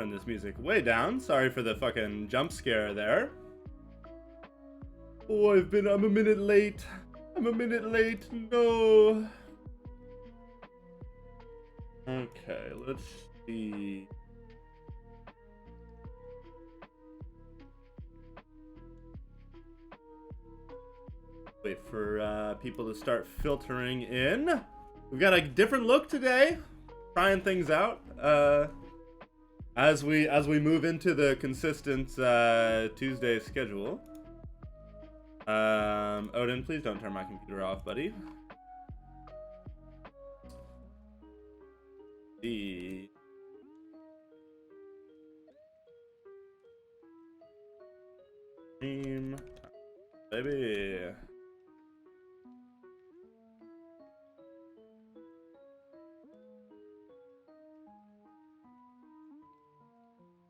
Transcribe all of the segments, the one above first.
Turn this music way down. Sorry for the fucking jump scare there. Oh, I'm a minute late. I'm a minute late. No. Okay, let's see. Wait for people to start filtering in. We've got a different look today. Trying things out. As we move into the consistent Tuesday schedule. Odin, please don't turn my computer off, buddy. The team, baby.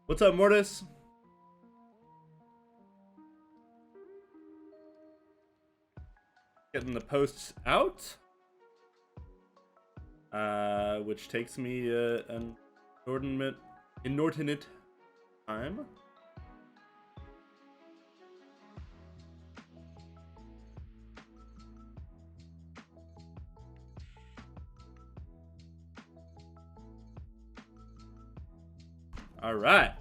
What's up, Mortis? Getting the posts out, which takes me an inordinate time. All right,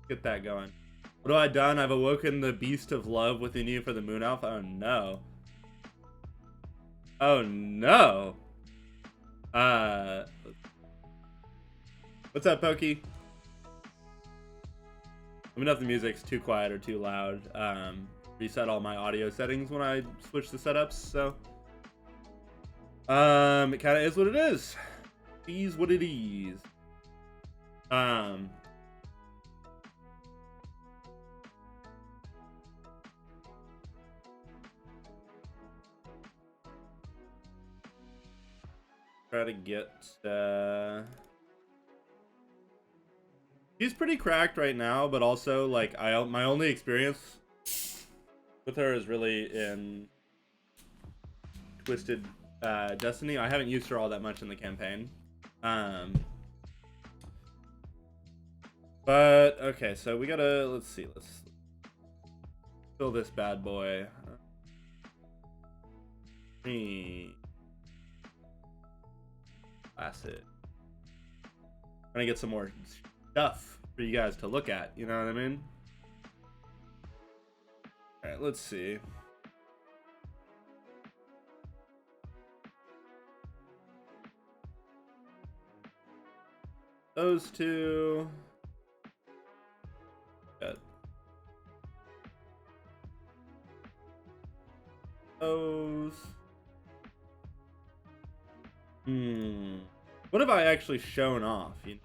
get that going. What have I done? I've awoken the beast of love within you for the moon elf. Oh no. Oh no. What's up, Pokey? Let me know if the music's too quiet or too loud. Reset all my audio settings when I switch the setups, so it kind of is what it is. It is what it is. Try to get she's pretty cracked right now, but also like my only experience with her is really in Twisted Destiny. I haven't used her all that much in the campaign. But okay, so we gotta let's fill this bad boy. Acid. Trying to get some more stuff for you guys to look at, you know what I mean? Alright, let's see. Those two. Got those. What have I actually shown off? You know,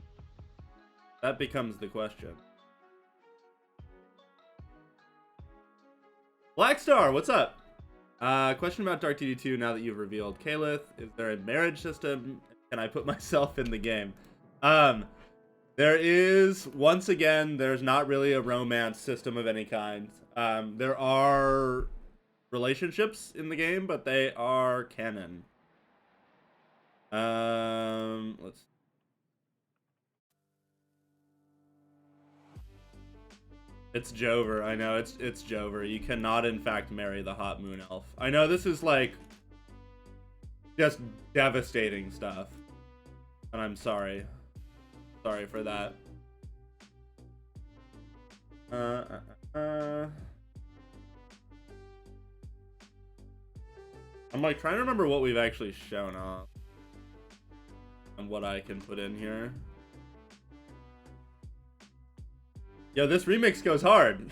that becomes the question. Blackstar, what's up? Question about Dark DD2 now that you've revealed Kalith. Is there a marriage system? Can I put myself in the game? There is, once again, there's not really a romance system of any kind. There are relationships in the game, but they are canon. Let's. It's Jover. I know it's Jover. You cannot, in fact, marry the hot moon elf. I know this is like just devastating stuff, and I'm sorry. Sorry for that. I'm like trying to remember what we've actually shown off and what I can put in here. Yo, this remix goes hard.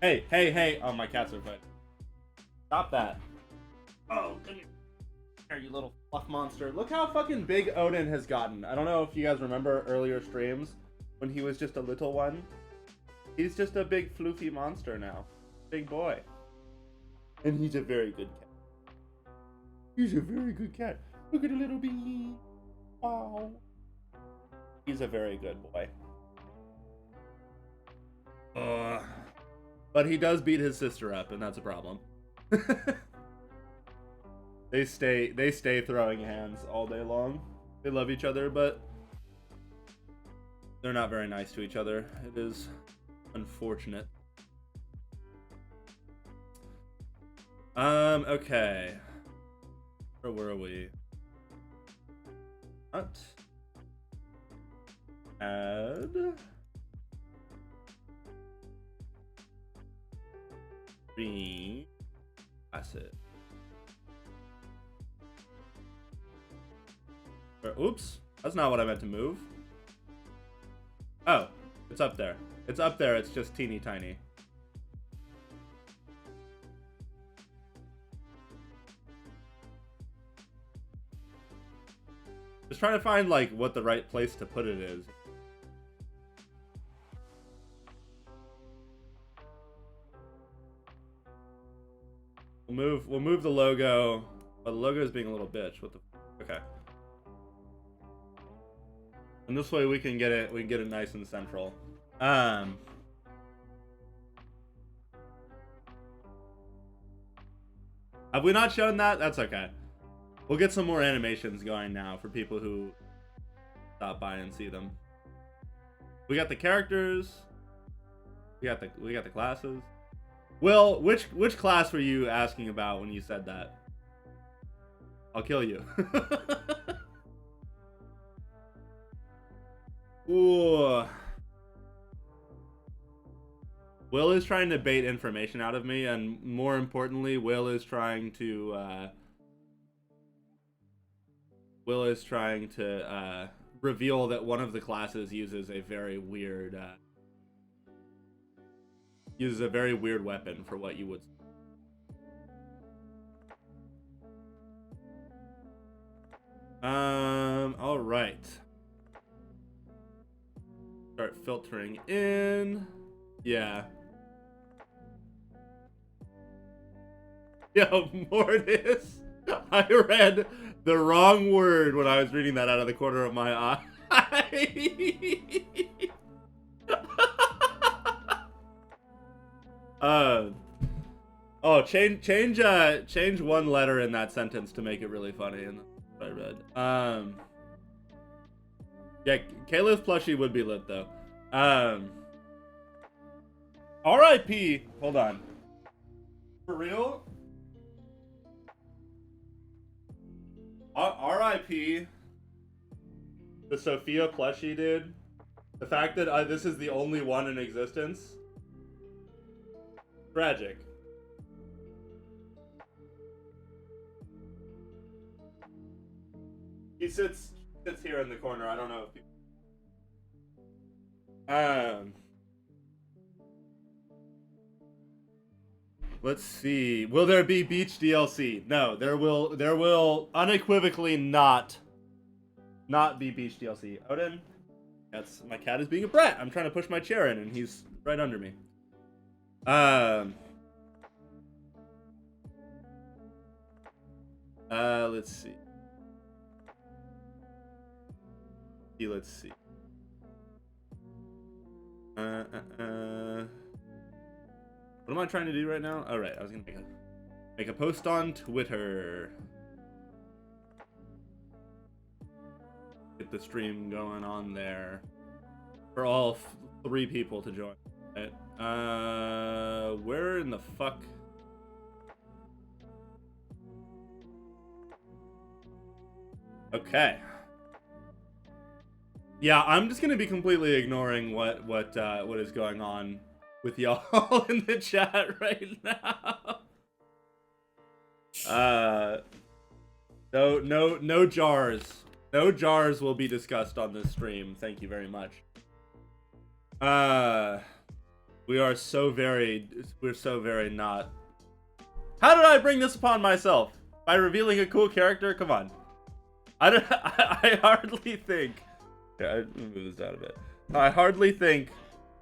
Hey. Oh, my cats are fighting. Stop that. Oh, come here, you little fluff monster. Look how fucking big Odin has gotten. I don't know if you guys remember earlier streams when he was just a little one. He's just a big floofy monster now. Big boy. And he's a very good cat. He's a very good cat. Look at a little bee. Wow. He's a very good boy. But he does beat his sister up, and that's a problem. They stay throwing hands all day long. They love each other, but they're not very nice to each other. It is unfortunate. Okay. Where were we? What? Add. Green. That's it. Oops. That's not what I meant to move. Oh, it's up there. It's up there. It's just teeny tiny. Just trying to find like what the right place to put it is. We'll move the logo. Oh, the logo is being a little bitch. What the? Okay. And this way we can get it nice and central. Have we not shown that? That's okay. We'll get some more animations going now for people who stop by and see them. We got the characters. We got the classes. Will, which class were you asking about when you said that? I'll kill you. Ooh. Will is trying to bait information out of me, and more importantly, Will is trying to reveal that one of the classes uses a very weird weapon for what you would. All right. Start filtering in. Yeah. Yo, Mortis. I read the wrong word when I was reading that out of the corner of my eye. Change one letter in that sentence to make it really funny, and that's what I read. Yeah, Kayla's plushie would be lit though. R.I.P. Hold on. For real? R.I.P. the Sophia plushie, dude. The fact that this is the only one in existence. Tragic. He sits here in the corner. I don't know if let's see. Will there be beach DLC? No, there will unequivocally not be beach DLC. Odin? That's my cat is being a brat. I'm trying to push my chair in and he's right under me. Let's see. Let's see. What am I trying to do right now? All right, I was gonna make a post on Twitter. Get the stream going on there for all 3 people to join. Right? Where in the fuck? Okay. Yeah, I'm just gonna be completely ignoring what is going on with y'all in the chat right now. No jars. No jars will be discussed on this stream. Thank you very much. We're so very not. How did I bring this upon myself? By revealing a cool character? Come on. I hardly think. Yeah, I'm gonna move this down a bit. I hardly think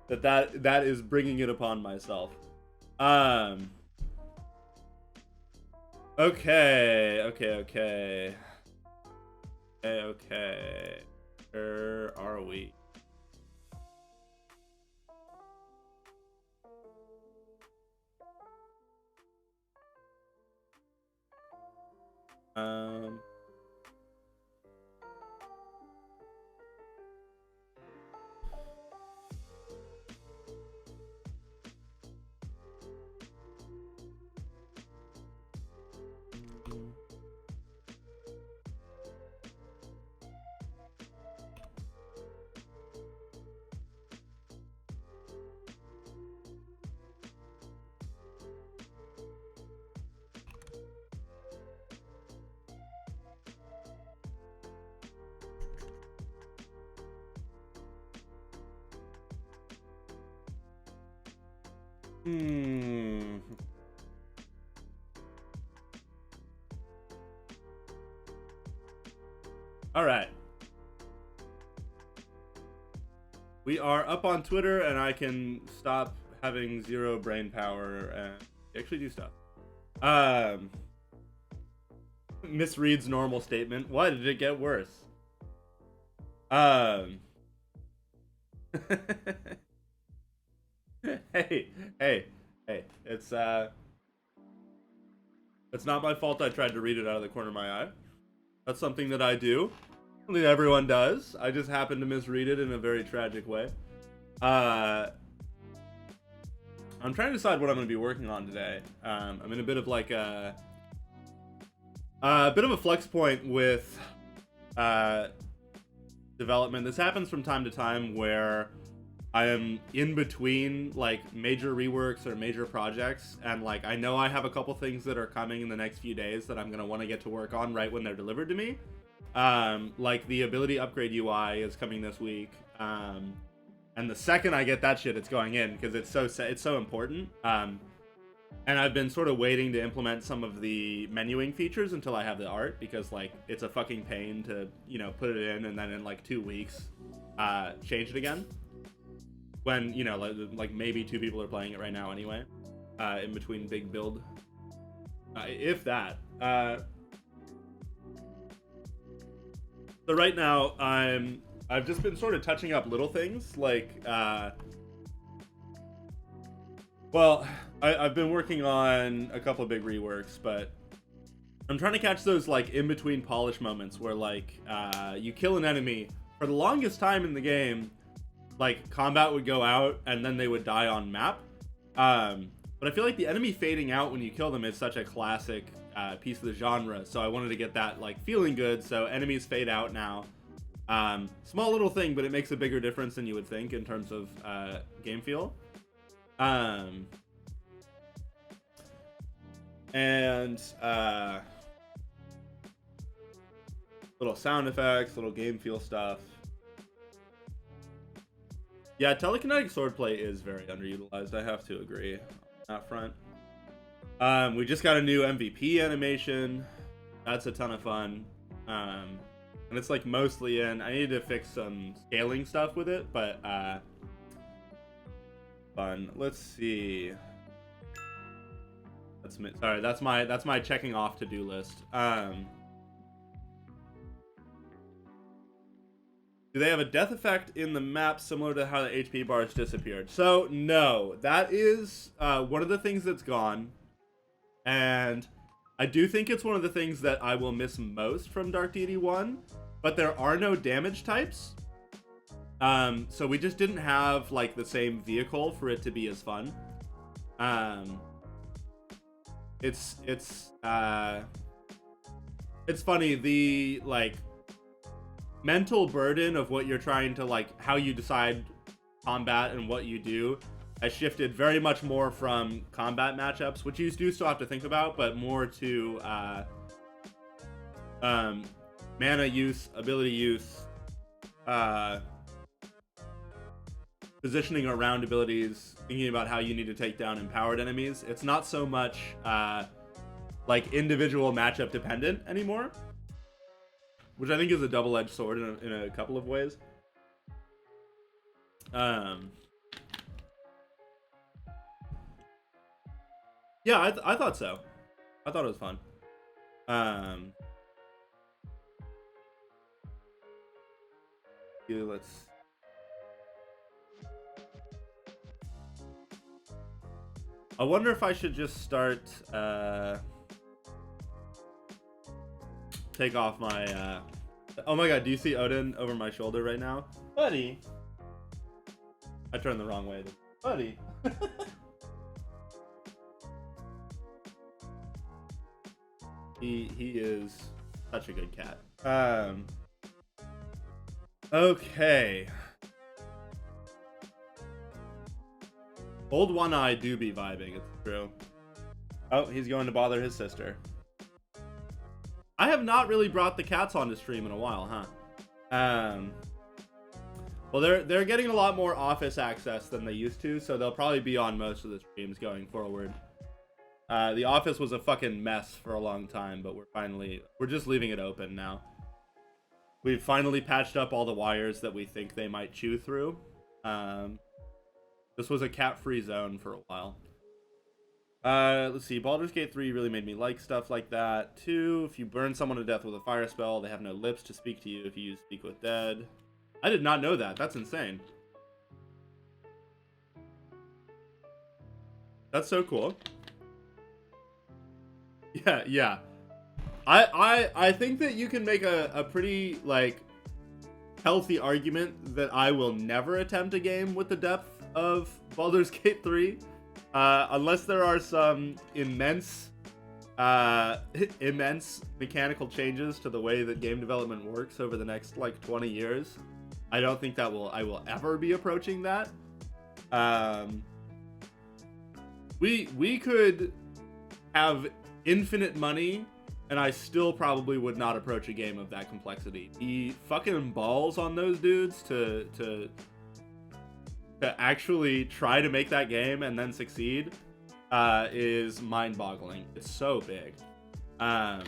that is bringing it upon myself. Okay. Where are we? All right. We are up on Twitter, and I can stop having zero brain power and actually do stuff. Misreads normal statement. Why did it get worse? Hey. It's not my fault I tried to read it out of the corner of my eye. That's something that I do. Something that everyone does. I just happened to misread it in a very tragic way. I'm trying to decide what I'm going to be working on today. I'm in a bit of like a bit of a flex point with development. This happens from time to time where I am in between like major reworks or major projects, and like I know I have a couple things that are coming in the next few days that I'm gonna want to get to work on right when they're delivered to me. Like the ability upgrade UI is coming this week, and the second I get that shit, it's going in because it's so important. And I've been sort of waiting to implement some of the menuing features until I have the art, because like it's a fucking pain to, you know, put it in and then in like 2 weeks change it again, when, you know, like maybe 2 people are playing it right now anyway, in between big build, if that. So right now I've just been sort of touching up little things like well, I've been working on a couple of big reworks, but I'm trying to catch those like in between polish moments where like you kill an enemy. For the longest time in the game, like combat would go out and then they would die on map. But I feel like the enemy fading out when you kill them is such a classic piece of the genre. So I wanted to get that like feeling good. So enemies fade out now. Small little thing, but it makes a bigger difference than you would think in terms of game feel. And little sound effects, little game feel stuff. Yeah, telekinetic swordplay is very underutilized. I have to agree on that front. We just got a new MVP animation. That's a ton of fun. And it's like mostly in. I need to fix some scaling stuff with it, but fun. Let's see. Sorry, that's my checking off to-do list. Do they have a death effect in the map similar to how the HP bars disappeared? So no, that is one of the things that's gone, and I do think it's one of the things that I will miss most from Dark DD1. But there are no damage types, so we just didn't have like the same vehicle for it to be as fun. It's funny, the like mental burden of what you're trying to like, how you decide combat and what you do has shifted very much more from combat matchups, which you do still have to think about, but more to mana use, ability use, positioning around abilities, thinking about how you need to take down empowered enemies. It's not so much like individual matchup dependent anymore, which I think is a double-edged sword in a couple of ways. Yeah, I thought so. I thought it was fun. Let's. I wonder if I should just start take off my oh my god, do you see Odin over my shoulder right now? Buddy. I turned the wrong way. Buddy. He is such a good cat. Okay. Old One Eye do be vibing, it's true. Oh, he's going to bother his sister. I have not really brought the cats onto stream in a while, huh? Well, they're getting a lot more office access than they used to, so they'll probably be on most of the streams going forward. The office was a fucking mess for a long time, but we're just leaving it open now. We've finally patched up all the wires that we think they might chew through. This was a cat-free zone for a while. Let's see. Baldur's Gate 3 really made me like stuff like that. 2, if you burn someone to death with a fire spell, they have no lips to speak to you if you use Speak with Dead. I did not know that. That's insane. That's so cool. Yeah. I think that you can make a pretty, like, healthy argument that I will never attempt a game with the depth of Baldur's Gate 3. Unless there are some immense mechanical changes to the way that game development works over the next, like, 20 years. I don't think I will ever be approaching that. We could have infinite money, and I still probably would not approach a game of that complexity. The fucking balls on those dudes to actually try to make that game and then succeed is mind-boggling. It's so big. I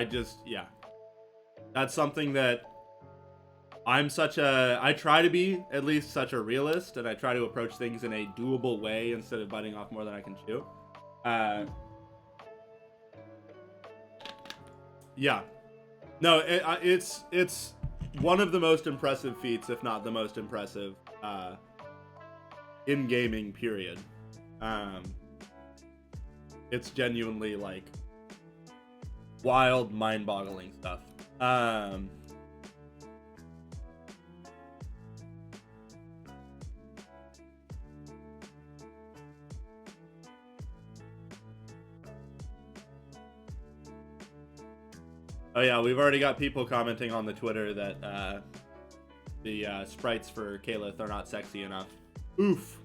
just, yeah. That's something that I try to be at least such a realist, and I try to approach things in a doable way instead of biting off more than I can chew. Yeah. No, it's one of the most impressive feats, if not the most impressive, in gaming, period. It's genuinely, like, wild, mind-boggling stuff. Oh yeah, we've already got people commenting on the Twitter that the sprites for Caliph are not sexy enough. Oof.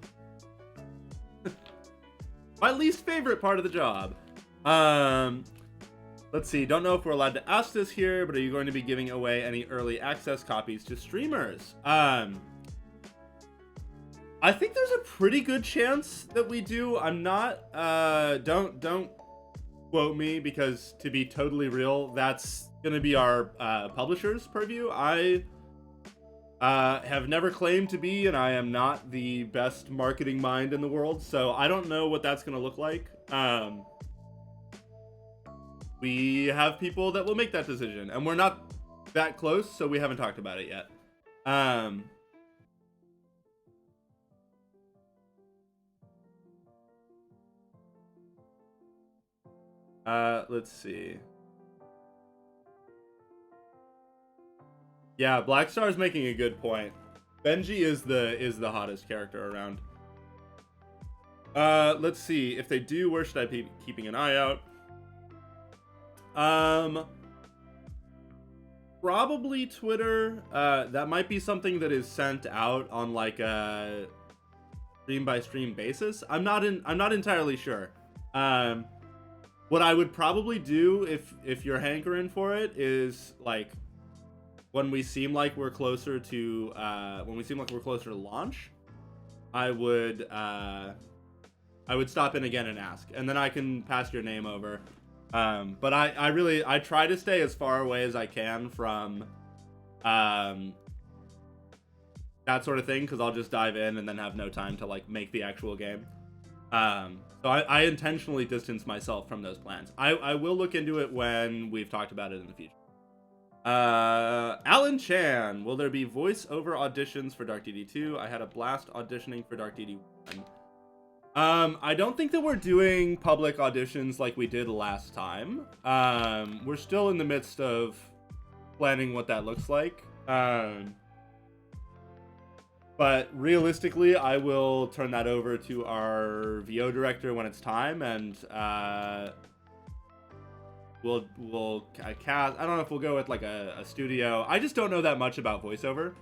My least favorite part of the job. Let's see. Don't know if we're allowed to ask this here, but are you going to be giving away any early access copies to streamers? I think there's a pretty good chance that we do. I'm not. Don't quote me, because to be totally real, that's gonna be our publisher's purview. I have never claimed to be, and I am not the best marketing mind in the world, so I don't know what that's gonna look like. We have people that will make that decision, and we're not that close, so we haven't talked about it yet. Let's see. Yeah, Blackstar's making a good point. Benji is the hottest character around. Let's see. If they do, where should I be keeping an eye out? Probably Twitter. That might be something that is sent out on, like, a stream by stream basis. I'm not entirely sure. What I would probably do if you're hankering for it is, like, when we seem like we're closer to launch, I would stop in again and ask, and then I can pass your name over. But I try to stay as far away as I can from that sort of thing, because I'll just dive in and then have no time to, like, make the actual game. So I intentionally distance myself from those plans. I will look into it when we've talked about it in the future. Alan Chan, will there be voice-over auditions for Dark DD2? I had a blast auditioning for Dark DD1. I don't think that we're doing public auditions like we did last time. We're still in the midst of planning what that looks like. But realistically, I will turn that over to our VO director when it's time, and we'll cast. I don't know if we'll go with, like, a studio. I just don't know that much about voiceover.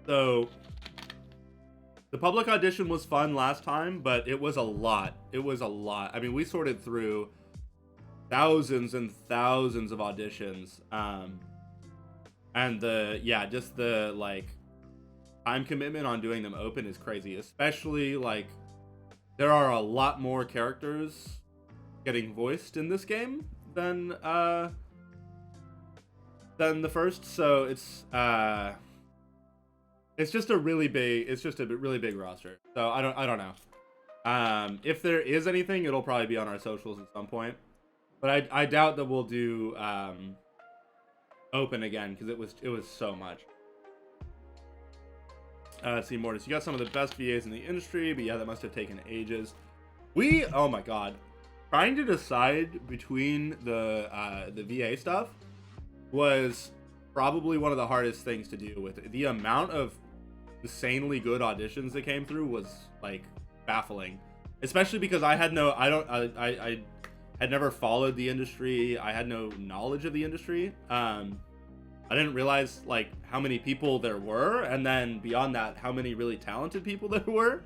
So the public audition was fun last time, but it was a lot. I mean, we sorted through thousands and thousands of auditions. And just the like time commitment on doing them open is crazy, especially like there are a lot more characters getting voiced in this game than the first, so it's just a really big roster. So I don't know. If there is anything, it'll probably be on our socials at some point, but I doubt that we'll do open again because it was so much. Let's see, Mortis, you got some of the best VAs in the industry, but yeah, that must have taken ages. Oh my god, trying to decide between the VA stuff was probably one of the hardest things to do. With the amount of insanely good auditions that came through was like baffling, especially because I had never followed the industry. I had no knowledge of the industry. I didn't realize like how many people there were, and then beyond that, how many really talented people there were.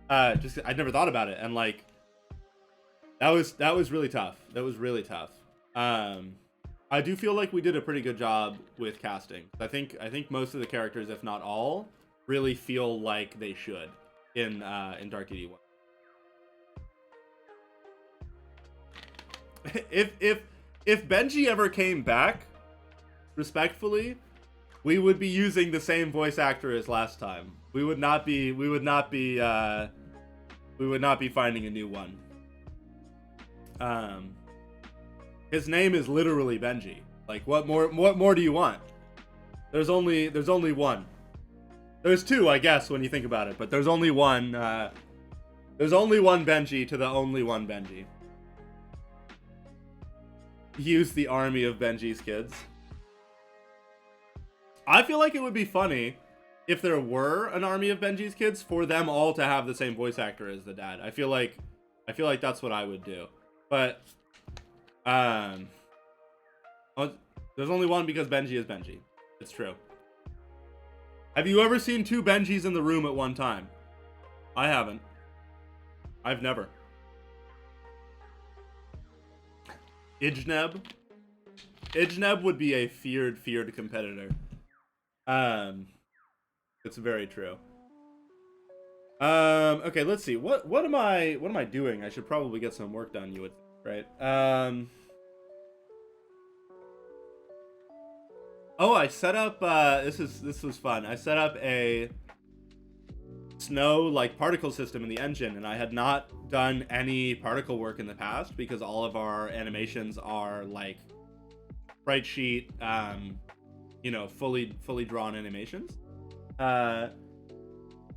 I'd never thought about it, and like that was really tough. That was really tough. I do feel like we did a pretty good job with casting. I think most of the characters, if not all, really feel like they should in Dark DD1. If Benji ever came back, respectfully, we would be using the same voice actor as last time. We would not be finding a new one. His name is literally Benji. Like, what more do you want? There's only one. There's two, I guess, when you think about it, but there's only one. There's only one Benji to the only one Benji. Use the army of Benji's kids. I feel like it would be funny if there were an army of Benji's kids for them all to have the same voice actor as the dad. I feel like that's what I would do. But there's only one because Benji is Benji. It's true. Have you ever seen two Benjis in the room at one time? I haven't. I've never. Ijneb would be a feared competitor. It's very true. Okay, let's see. What am I doing? I should probably get some work done, you would think, right? Oh, I set up this was fun. I set up a snow like particle system in the engine, and I had not done any particle work in the past because all of our animations are like sprite sheet fully drawn animations. So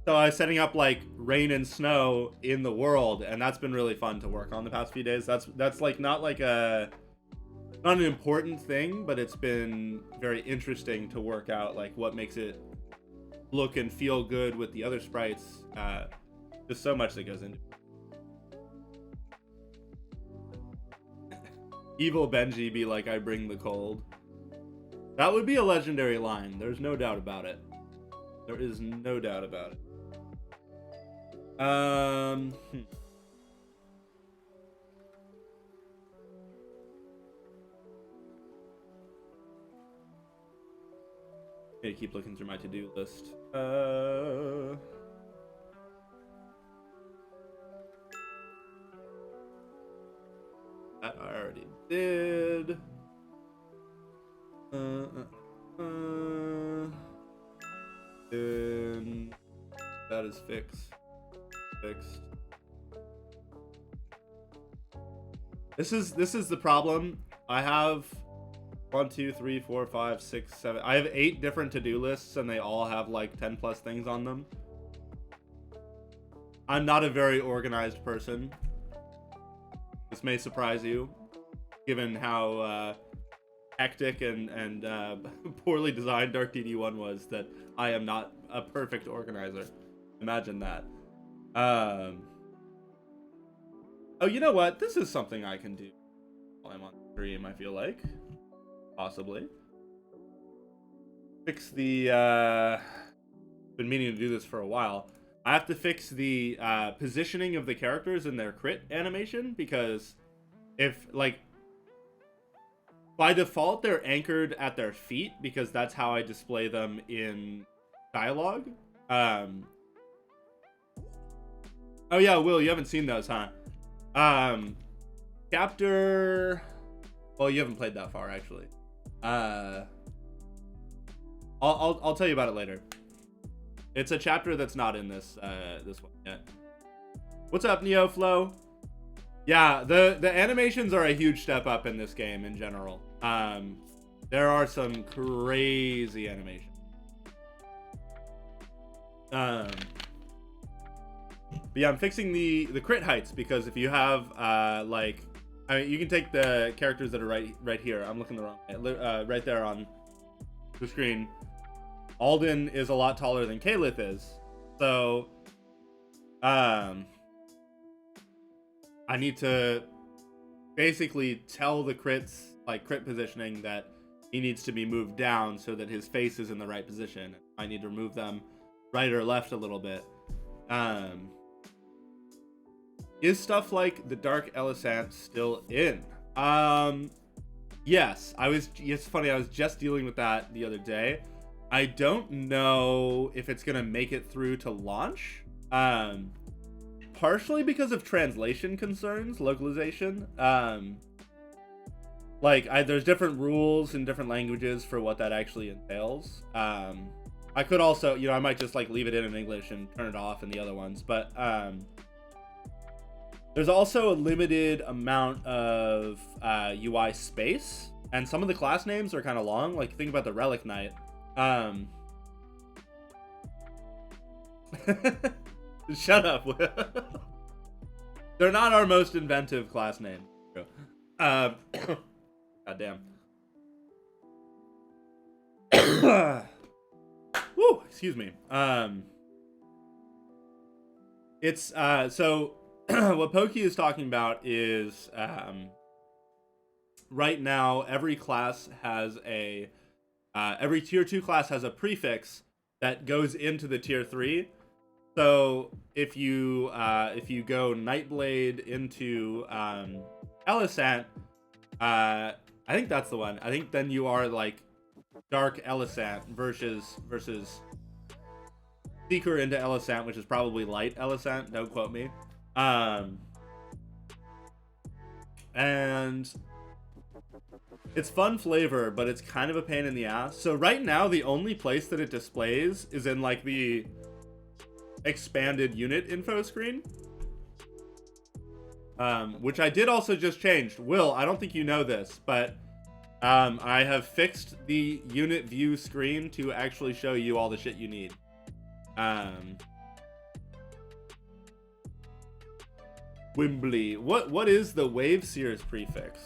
I was setting up like rain and snow in the world, and that's been really fun to work on the past few days. That's like not an important thing, but it's been very interesting to work out like what makes it look and feel good with the other sprites. There's so much that goes into it. Evil Benji be like, I bring the cold. That would be a legendary line. There's no doubt about it. There is no doubt about it. I keep looking through my to-do list. That I already did. And that is fixed. This is the problem. I have 1, 2, 3, 4, 5, 6, 7. I have 8 different to-do lists, and they all have like 10 plus things on them. I'm not a very organized person. This may surprise you, given how hectic and poorly designed Dark DD1 was, that I am not a perfect organizer. Imagine that. Oh, you know what? This is something I can do while I'm on stream, I feel like. Possibly. Fix the, been meaning to do this for a while. I have to fix the positioning of the characters in their crit animation, because if, like by default, they're anchored at their feet because that's how I display them in dialogue. Oh yeah, Will, you haven't seen those, huh? Chapter... Well, you haven't played that far, actually. I'll tell you about it later. It's a chapter that's not in this this one yet. What's up, NeoFlow? Yeah, the animations are a huge step up in this game in general. There are some crazy animations. But yeah, I'm fixing the crit heights because if you have like, I mean, you can take the characters that are right here. I'm looking the wrong way. Right there on the screen. Alden is a lot taller than Kalith is, so I need to basically tell the crits, like crit positioning, that he needs to be moved down so that his face is in the right position. I need to move them right or left a little bit. Is stuff like the Dark Elisant still in? Yes. It's funny, I was just dealing with that the other day. I don't know if it's gonna make it through to launch. Partially because of translation concerns, localization. There's different rules in different languages for what that actually entails. I could also, I might just like leave it in English and turn it off in the other ones, but there's also a limited amount of UI space, and some of the class names are kind of long. Like, think about the Relic Knight. Shut up. They're not our most inventive class name. God damn. Woo, excuse me. It's so what Pokey is talking about is right now every class has a every tier 2 class has a prefix that goes into the tier 3. So if you go Nightblade into Elisant, I think that's the one. I think then you are like Dark Elisant versus Seeker into Elisant, which is probably Light Elisant. Don't quote me. And it's fun flavor, but it's kind of a pain in the ass. So right now, the only place that it displays is in like the expanded unit info screen, which I did also just change. Will, I don't think you know this, but I have fixed the unit view screen to actually show you all the shit you need. Wimbley, what is the Wave Seers prefix?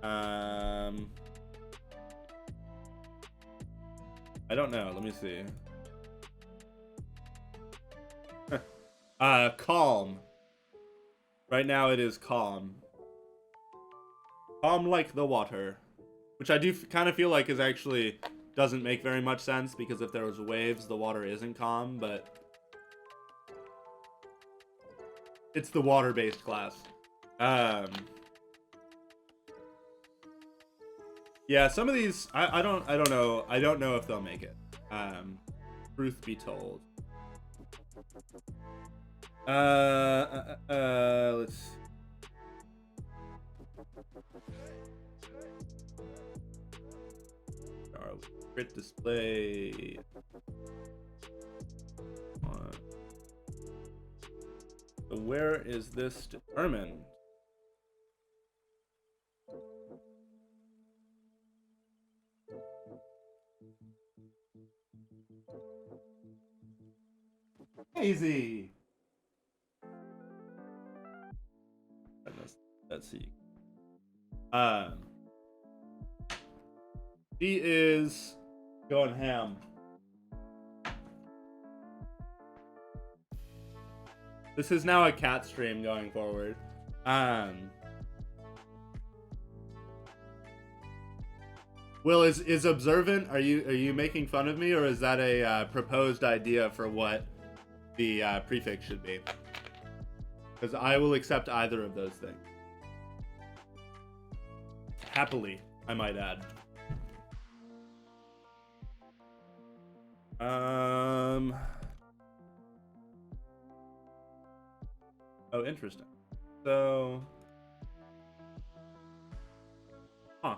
I don't know. Let me see. Calm. Right now it is calm. Calm like the water. Which I do kind of feel like is actually doesn't make very much sense, because if there was waves, the water isn't calm, but it's the water-based class. Yeah, some of these I don't know. I don't know if they'll make it. Truth be told. Let's see. Crit display. So where is this determined? Easy. Let's see. He is going ham. This is now a cat stream going forward. Will, is observant? Are you making fun of me, or is that a proposed idea for what the prefix should be? Because I will accept either of those things happily. I might add. Oh, interesting. So, huh.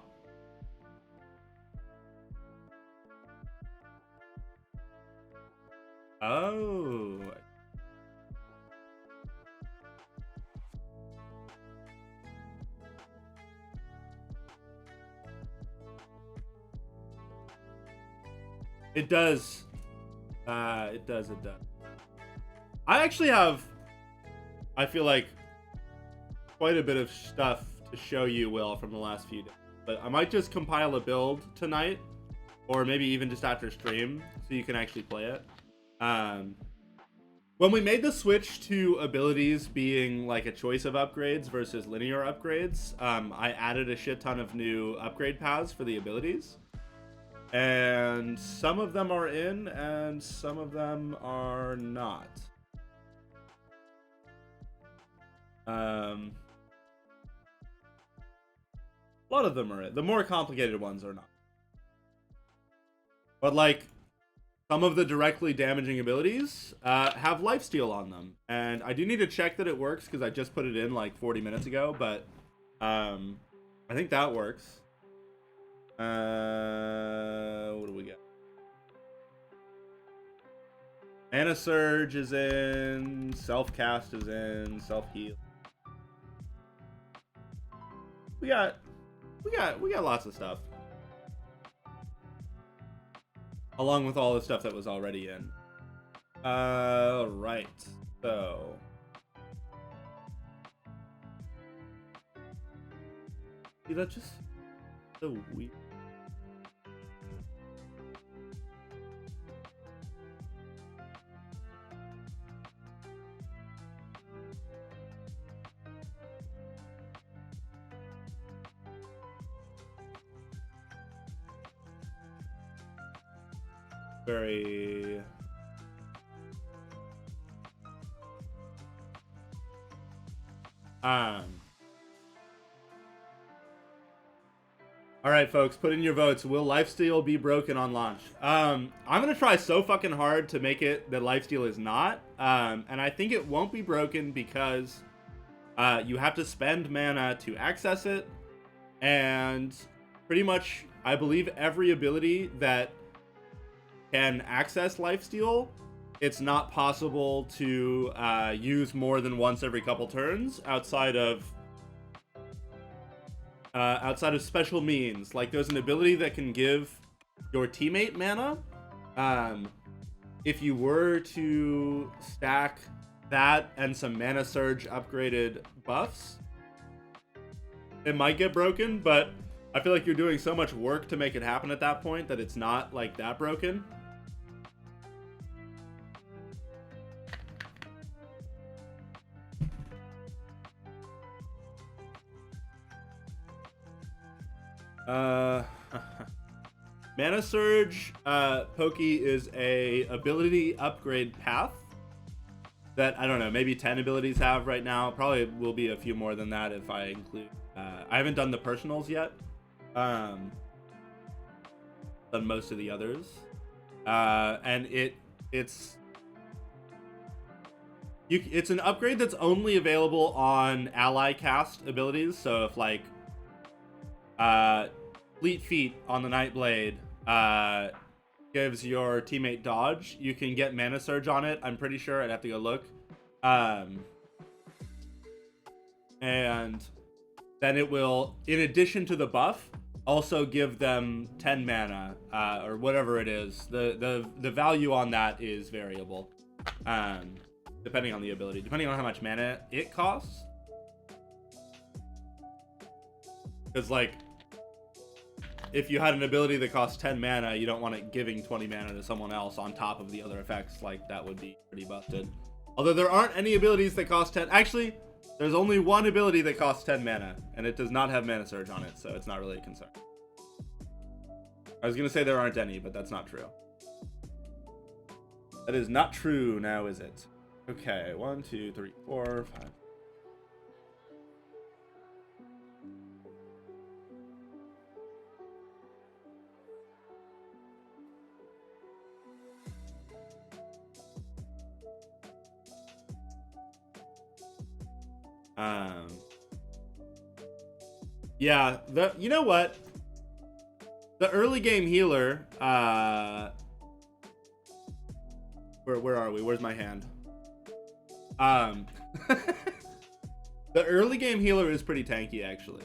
Oh. It does. It does. I actually have, I feel like, quite a bit of stuff to show you, Will, from the last few days. But I might just compile a build tonight, or maybe even just after stream, so you can actually play it. When we made the switch to abilities being like a choice of upgrades versus linear upgrades, I added a shit ton of new upgrade paths for the abilities. And some of them are in, and some of them are not. A lot of them are in. The more complicated ones are not. But like, some of the directly damaging abilities have lifesteal on them. And I do need to check that it works, because I just put it in like 40 minutes ago, but I think that works. What do we get? Mana Surge is in, Self-Cast is in, Self-Heal. We got lots of stuff. Along with all the stuff that was already in. Right. So. See, that's just so weird. Very all right, folks, put in your votes. Will lifesteal be broken on launch? I'm gonna try so fucking hard to make it that lifesteal is not, and I think it won't be broken because you have to spend mana to access it, and pretty much I believe every ability that can access lifesteal, it's not possible to use more than once every couple turns outside of special means. Like, there's an ability that can give your teammate mana. If you were to stack that and some Mana Surge upgraded buffs, it might get broken, but I feel like you're doing so much work to make it happen at that point that it's not like that broken. Mana Surge, Pokey, is a ability upgrade path that, I don't know, maybe 10 abilities have right now. Probably will be a few more than that if I include, I haven't done the personals yet. Done most of the others. And it's an upgrade that's only available on ally cast abilities. So if like, Fleet Feet on the Nightblade gives your teammate dodge, you can get Mana Surge on it. I'm pretty sure. I'd have to go look. And then it will, in addition to the buff, also give them 10 mana, or whatever it is. The value on that is variable, depending on the ability, depending on how much mana it costs. Because like, if you had an ability that costs 10 mana, you don't want it giving 20 mana to someone else on top of the other effects. Like, that would be pretty busted. Although there aren't any abilities that cost 10. Actually, there's only one ability that costs 10 mana, and it does not have Mana Surge on it, so it's not really a concern. I was going to say there aren't any, but that's not true. That is not true now, is it? Okay, 1, 2, 3, 4, 5. Yeah, you know what? The early game healer, where are we? Where's my hand? The early game healer is pretty tanky, actually.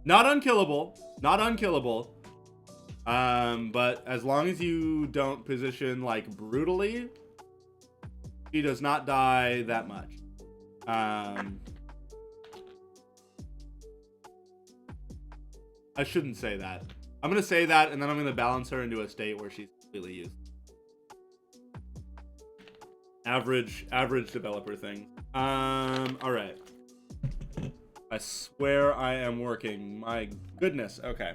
Not unkillable, but as long as you don't position like brutally, she does not die that much. I shouldn't say that. I'm gonna say that, and then I'm gonna balance her into a state where she's completely used. Average developer thing. All right. I swear I am working. My goodness. Okay.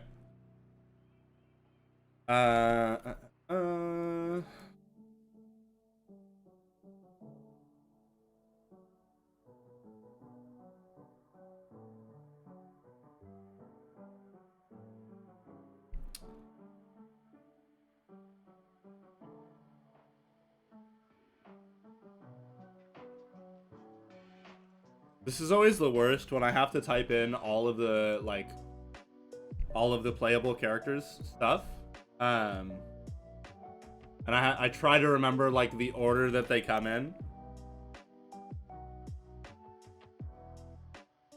This is always the worst when I have to type in all of the playable characters stuff. And I try to remember like the order that they come in.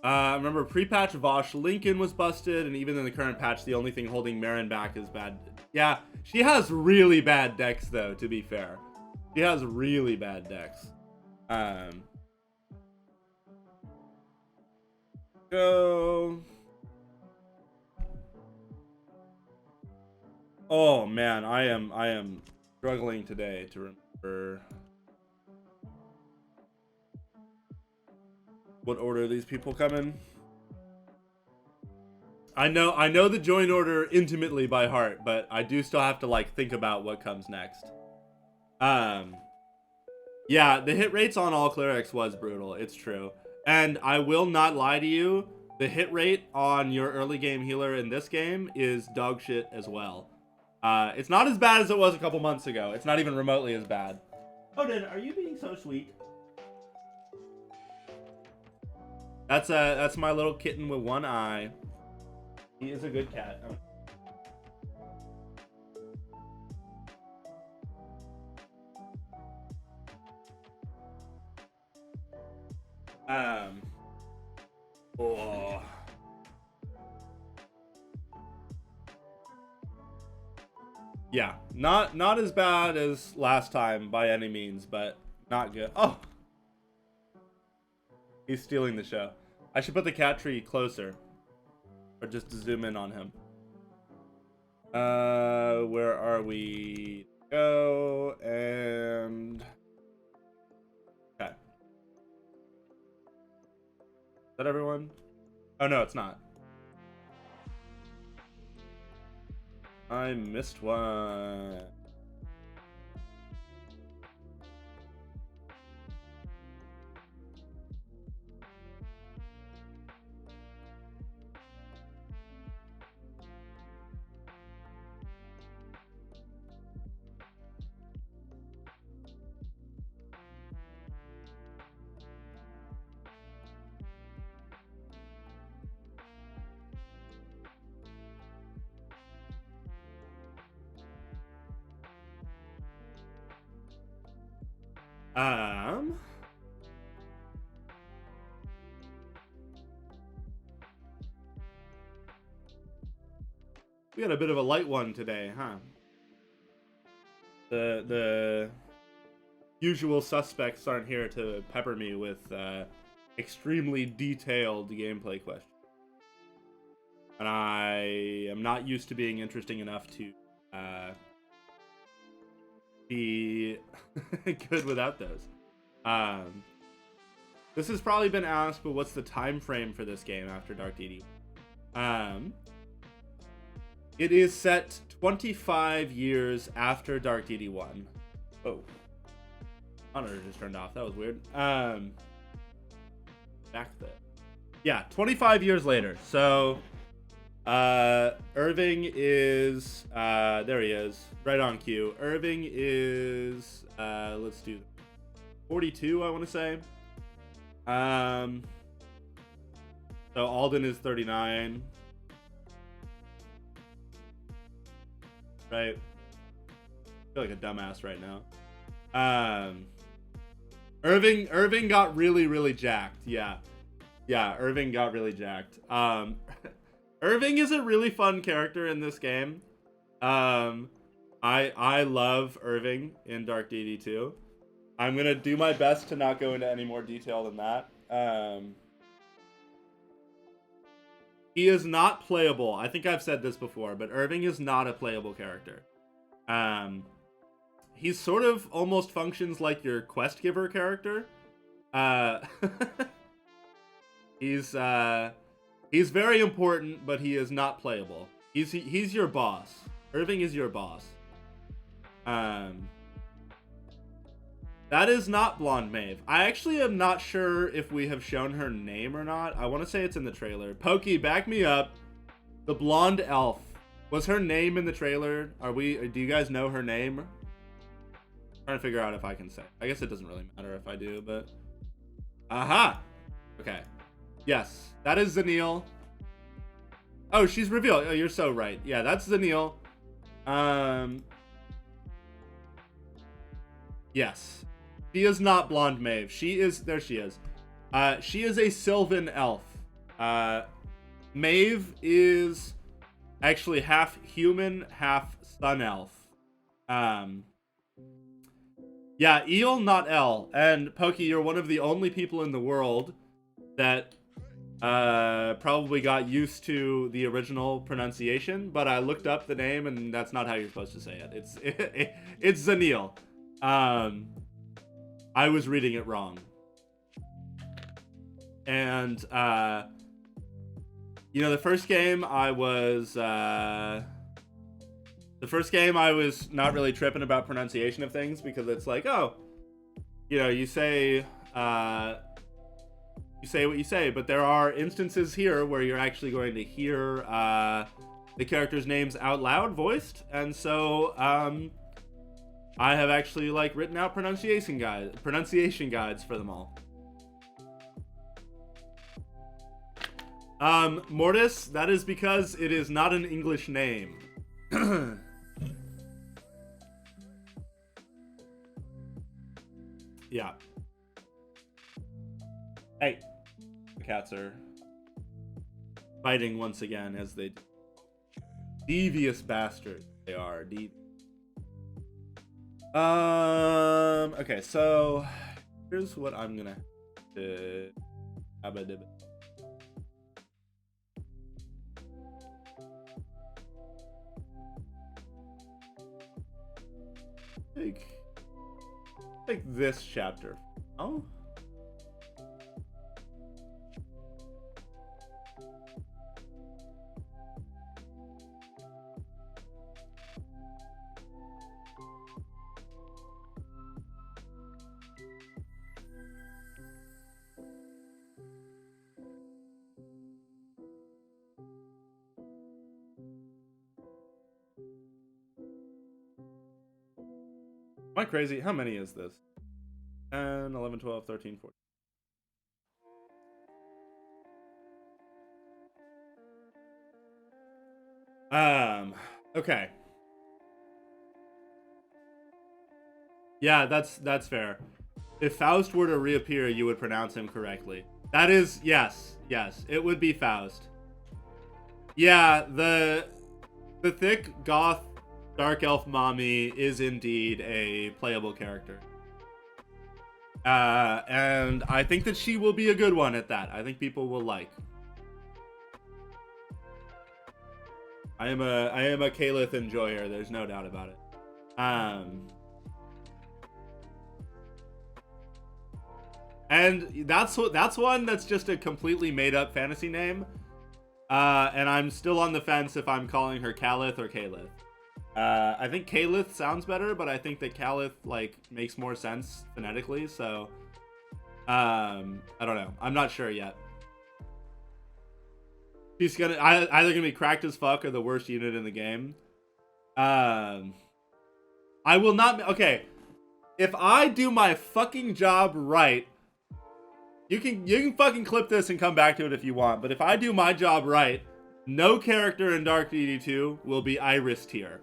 Remember pre-patch Vosh Lincoln was busted, and even in the current patch, the only thing holding Marin back is bad. Yeah, she has really bad decks though, to be fair. She has really bad decks. Go. Oh man, I am struggling today to remember what order these people come in. I know the join order intimately by heart, but I do still have to like think about what comes next. Yeah, the hit rates on all clerics was brutal. It's true. And I will not lie to you, the hit rate on your early game healer in this game is dog shit as well. It's not as bad as it was a couple months ago. It's not even remotely as bad. Odin, are you being so sweet? That's my little kitten with one eye. He is a good cat. Oh. Yeah, not as bad as last time by any means, but not good. Oh, he's stealing the show. I should put the cat tree closer, or just zoom in on him. Where are we? Go and okay. Is that everyone? Oh no, it's not. I missed one. We got a bit of a light one today, huh? The usual suspects aren't here to pepper me with extremely detailed gameplay questions. And I am not used to being interesting enough to be good without those. This has probably been asked, but what's the time frame for this game after Dark DD? It is set 25 years after Dark DD1. Oh. Monitor just turned off. That was weird. Back there. Yeah, 25 years later. So, Irving is, there he is. Right on cue. Irving is, let's do 42, I want to say. So Alden is 39. Right? I feel like a dumbass right now. Irving got really jacked. Yeah. Yeah, Irving got really jacked. Irving is a really fun character in this game. I love Irving in Dark DD2. I'm gonna do my best to not go into any more detail than that. He is not playable. I think I've said this before, but Irving is not a playable character. He sort of almost functions like your quest giver character. He's very important, but he is not playable. He's your boss. Irving is your boss. That is not Blonde Maeve. I actually am not sure if we have shown her name or not. I want to say it's in the trailer. Pokey, back me up. The blonde elf. Was her name in the trailer? Do you guys know her name? I'm trying to figure out if I can say. I guess it doesn't really matter if I do, but... Aha! Okay. Yes, that is Zanil. Oh, she's revealed. Oh, you're so right. Yeah, that's Zanil. Yes. She is not Blonde Maeve. She is... There she is. She is a Sylvan elf. Maeve is actually half human, half sun elf. Yeah, Eel, not L. And Pokey, you're one of the only people in the world that probably got used to the original pronunciation, but I looked up the name and that's not how you're supposed to say it. It's Zanil. I was reading it wrong. And you know, the first game I was not really tripping about pronunciation of things, because it's like, oh, you know, you say what you say, but there are instances here where you're actually going to hear the characters' names out loud, voiced, and so I have actually like written out pronunciation guides for them all. Mortis, that is because it is not an English name. Yeah. Hey, the cats are fighting once again, as they do. Devious bastards they are. Okay, so here's what I'm gonna do. Take this chapter. Oh. Am I crazy? How many is this? 10, 11, 12, 13, 14. Okay. Yeah, that's fair. If Faust were to reappear, you would pronounce him correctly. That is, yes, it would be Faust. Yeah, the thick goth Dark Elf Mommy is indeed a playable character. And I think that she will be a good one at that. I think people will like. I am a Kalith enjoyer, there's no doubt about it. And that's one that's just a completely made up fantasy name. And I'm still on the fence if I'm calling her Kalith or Kalith. I think Kalith sounds better, but I think that Kalith like makes more sense phonetically, so I don't know. I'm not sure yet. She's either gonna be cracked as fuck or the worst unit in the game. I will not. Okay, if I do my fucking job right, You can fucking clip this and come back to it if you want, but if I do my job right, no character in Dark DD2 will be Iris tier.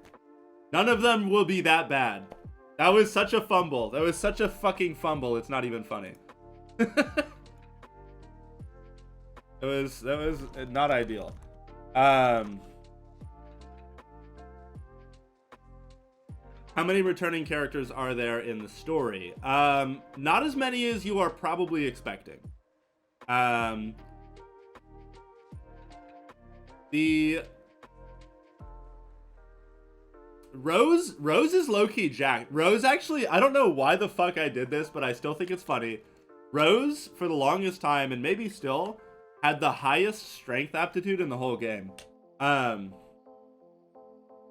None of them will be that bad. That was such a fumble. That was such a fucking fumble. It's not even funny. That was not ideal. How many returning characters are there in the story? Not as many as you are probably expecting. The Rose is low-key jacked. Rose actually, I don't know why the fuck I did this, but I still think it's funny. Rose, for the longest time, and maybe still, had the highest strength aptitude in the whole game.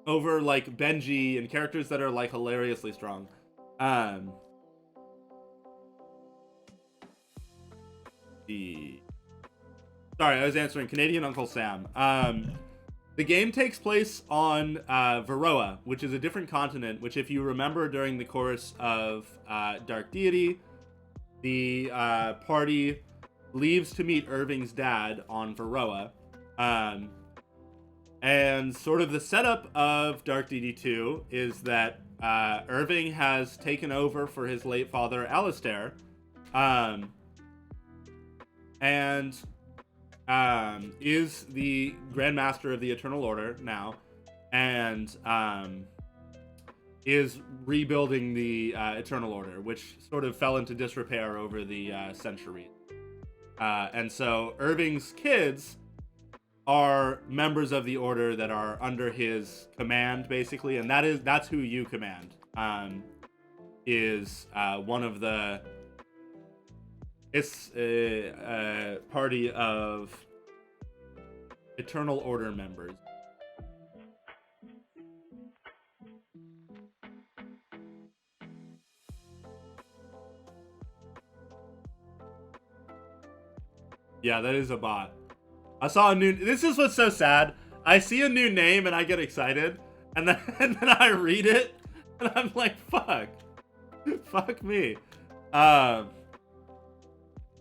Over, like, Benji and characters that are, like, hilariously strong. Sorry, I was answering Canadian Uncle Sam. The game takes place on Varroa, which is a different continent, which if you remember during the course of Dark Deity, the party leaves to meet Irving's dad on Varroa. And sort of the setup of Dark DD2 is that Irving has taken over for his late father, Alistair. And is the Grand Master of the Eternal Order now, and is rebuilding the Eternal Order, which sort of fell into disrepair over the centuries. And so Irving's kids are members of the Order that are under his command, basically, and that's who you command. Is one of the... It's a party of Eternal Order members. Yeah, that is a bot. I saw a new... This is what's so sad. I see a new name and I get excited. And then I read it. And I'm like, fuck. Fuck me.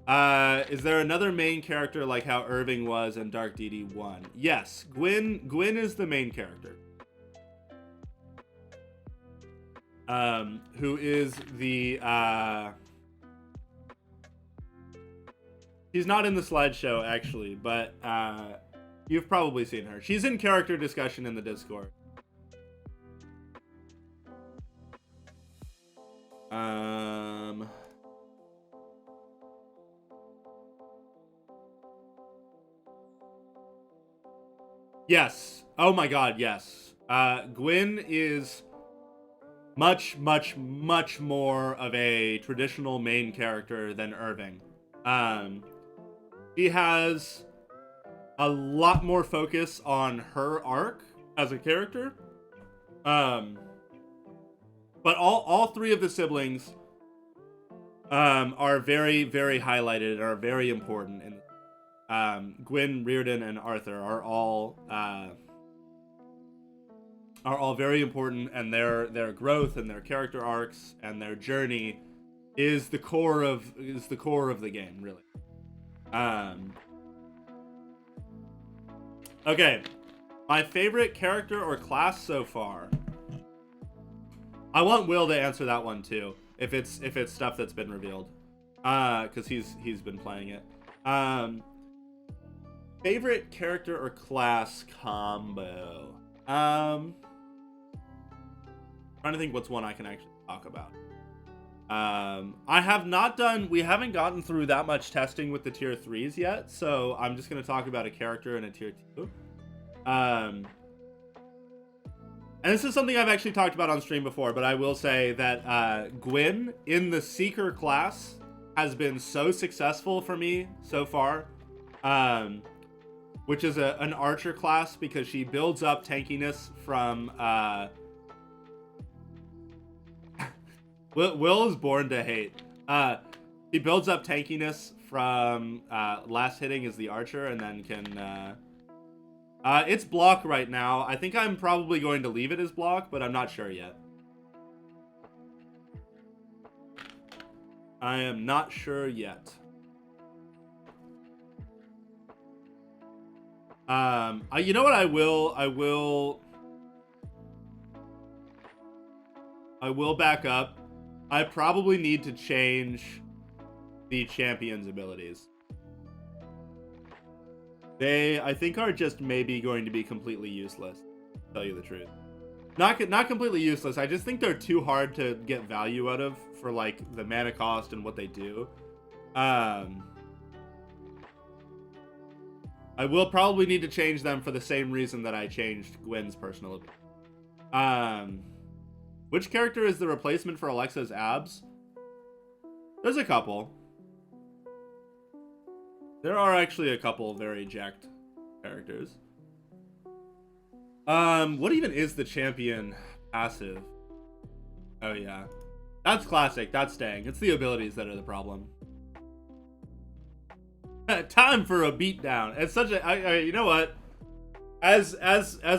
Is there another main character like how Irving was in Dark DD1? Yes, Gwyn is the main character. Who is the, she's not in the slideshow, actually, but, you've probably seen her. She's in character discussion in the Discord. Yes. Oh my god, yes. Gwyn is much more of a traditional main character than Irving. He has a lot more focus on her arc as a character. But all three of the siblings are very highlighted and are very important in Gwyn, Reardon, and Arthur are all very important, and their growth and their character arcs and their journey is the core of the game, really. Okay, my favorite character or class so far. I want Will to answer that one too, if it's stuff that's been revealed, because he's been playing it. Favorite character or class combo. Trying to think what's one I can actually talk about. We haven't gotten through that much testing with the tier 3s yet, so I'm just going to talk about a character in a tier 2. And this is something I've actually talked about on stream before, but I will say that Gwyn in the Seeker class has been so successful for me so far. Which is an archer class, because she builds up tankiness from... Will is born to hate. He builds up tankiness from last hitting as the archer, and then can... it's block right now. I think I'm probably going to leave it as block, but I'm not sure yet. I am not sure yet. You know what? I will back up. I probably need to change the champion's abilities. They, I think, are just maybe going to be completely useless, to tell you the truth. Not completely useless. I just think they're too hard to get value out of for like the mana cost and what they do. I will probably need to change them for the same reason that I changed Gwen's personal ability. Which character is the replacement for Alexa's abs? There's a couple. There are actually a couple very jacked characters. What even is the champion passive? Oh yeah. That's classic, that's staying. It's the abilities that are the problem. Time for a beatdown. It's such a, you know what? As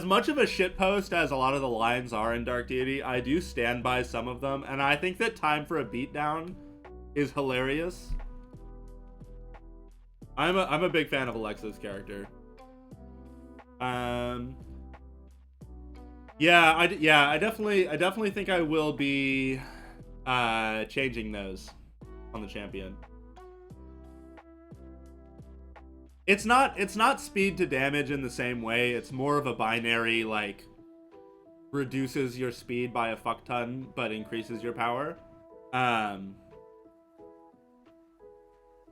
much of a shitpost as a lot of the lines are in Dark Deity, I do stand by some of them, and I think that time for a beatdown is hilarious. I'm a big fan of Alexa's character. Yeah, I definitely think I will be changing those on the champion. It's not speed to damage in the same way. It's more of a binary, like, reduces your speed by a fuck ton but increases your power.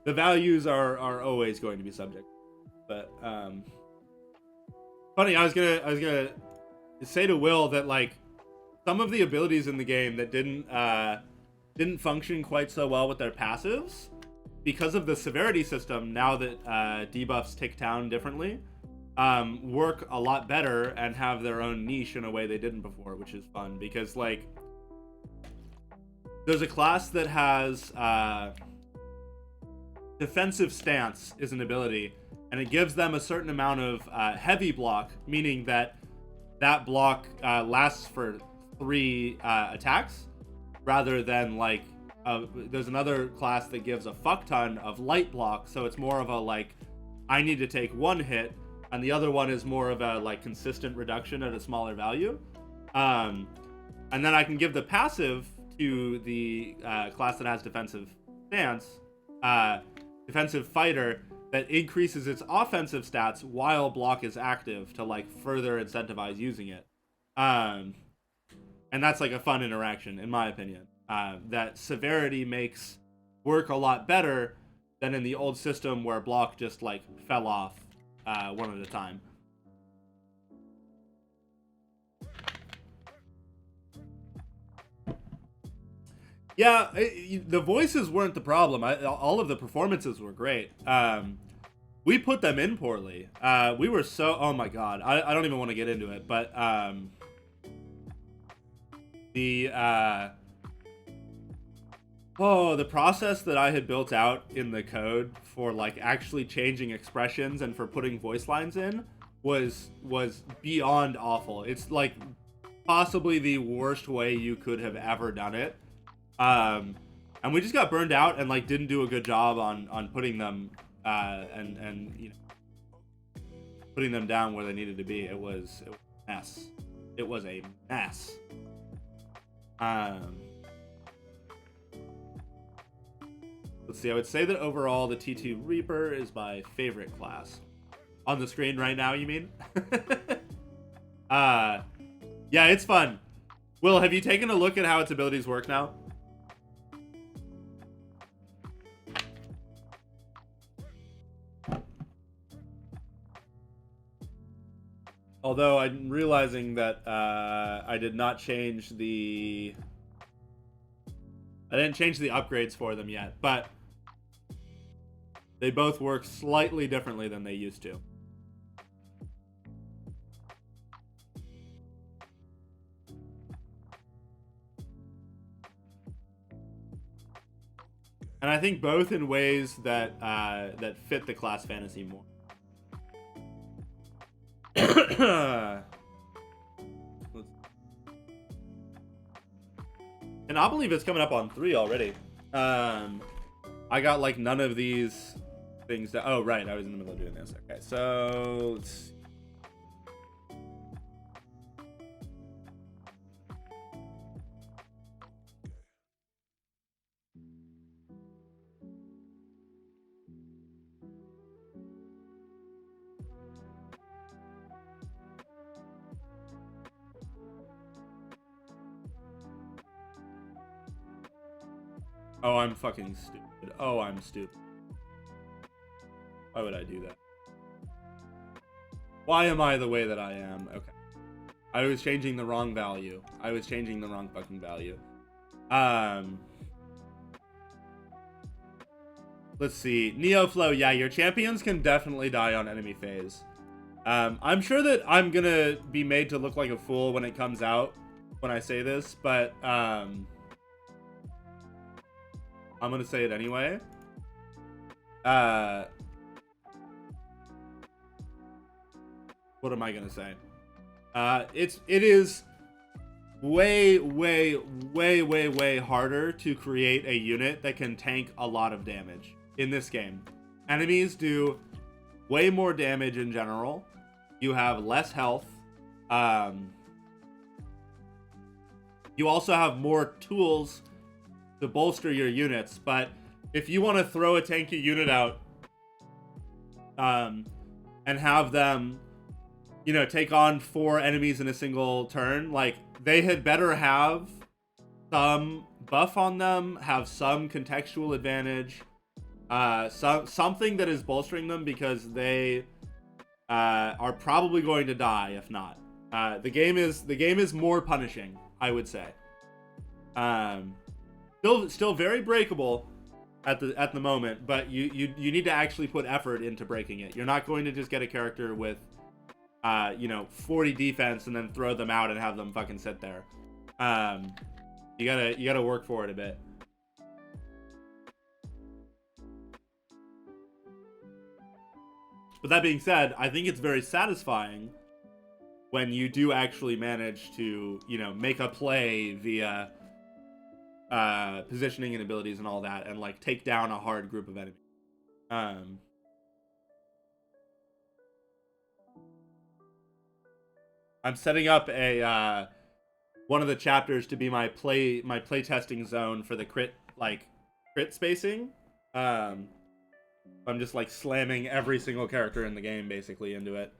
The values are always going to be subject, but funny. I was gonna say to Will that, like, some of the abilities in the game that didn't function quite so well with their passives, because of the severity system, now that debuffs tick down differently, work a lot better and have their own niche in a way they didn't before, which is fun. Because, like, there's a class that has defensive stance is an ability, and it gives them a certain amount of heavy block, meaning that that block lasts for 3 attacks, rather than, like, there's another class that gives a fuck ton of light block, so it's more of a, like, I need to take 1 hit, and the other one is more of a, like, consistent reduction at a smaller value. And then I can give the passive to the class that has defensive stance, defensive fighter, that increases its offensive stats while block is active to, like, further incentivize using it. And that's, like, a fun interaction, in my opinion. That severity makes work a lot better than in the old system where block just, like, fell off one at a time. Yeah, the voices weren't the problem. All of the performances were great. We put them in poorly. We were so... Oh my god. I don't even want to get into it, but the process that I had built out in the code for, like, actually changing expressions and for putting voice lines in was beyond awful. It's, like, possibly the worst way you could have ever done it. And we just got burned out and, like, didn't do a good job on putting them and you know, putting them down where they needed to be. It was a mess. It was a mess. Let's see. I would say that overall the T2 Reaper is my favorite class. On the screen right now, you mean? Yeah, it's fun. Will, have you taken a look at how its abilities work now? Although I'm realizing that I didn't change the upgrades for them yet, but they both work slightly differently than they used to. And I think both in ways that that fit the class fantasy more. And I believe it's coming up on 3 already. I got, like, none of these things that. Oh, right. I was in the middle of doing this. Okay, so let's see. Oh, I'm fucking stupid. Oh, I'm stupid. Why would I do that? Why am I the way that I am? Okay. I was changing the wrong value. I was changing the wrong fucking value. Let's see. Neoflow, yeah, your champions can definitely die on enemy phase. I'm sure that I'm gonna be made to look like a fool when it comes out when I say this, but I'm gonna say it anyway. What am I gonna say? It is way harder to create a unit that can tank a lot of damage in this game. Enemies do way more damage in general. You have less health. You also have more tools to bolster your units, but if you want to throw a tanky unit out and have them, you know, take on 4 enemies in a single turn, like, they had better have some buff on them, have some contextual advantage, something that is bolstering them, because they are probably going to die if not. The game is more punishing, I would say. Still very breakable at the moment, but you need to actually put effort into breaking it. You're not going to just get a character with 40 defense and then throw them out and have them fucking sit there. You gotta work for it a bit. But that being said, I think it's very satisfying when you do actually manage to, make a play via positioning and abilities and all that, and like take down a hard group of enemies. I'm setting up a one of the chapters to be my play testing zone for the crit spacing. I'm just like slamming every single character in the game basically into it.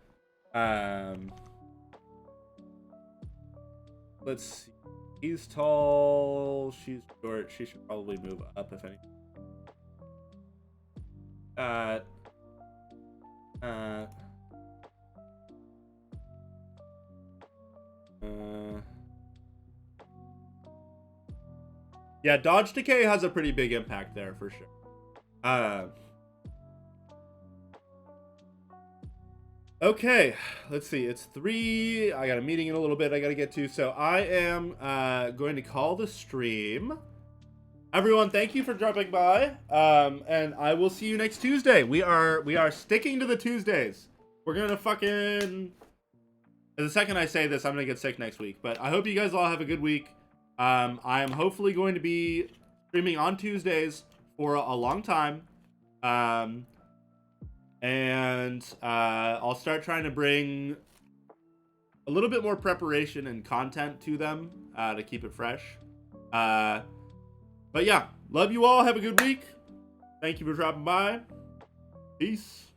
Let's see. He's tall, she's short, she should probably move up if anything. Yeah, dodge decay has a pretty big impact there for sure. Okay, let's see. It's 3. I got a meeting in a little bit I got to get to, so I am going to call the stream. Everyone, thank you for dropping by, and I will see you next Tuesday. We are sticking to the Tuesdays. We're gonna fucking. The second I say this, I'm gonna get sick next week. But I hope you guys all have a good week. I am hopefully going to be streaming on Tuesdays for a long time. And I'll start trying to bring a little bit more preparation and content to them to keep it fresh. But yeah, love you all. Have a good week. Thank you for dropping by. Peace.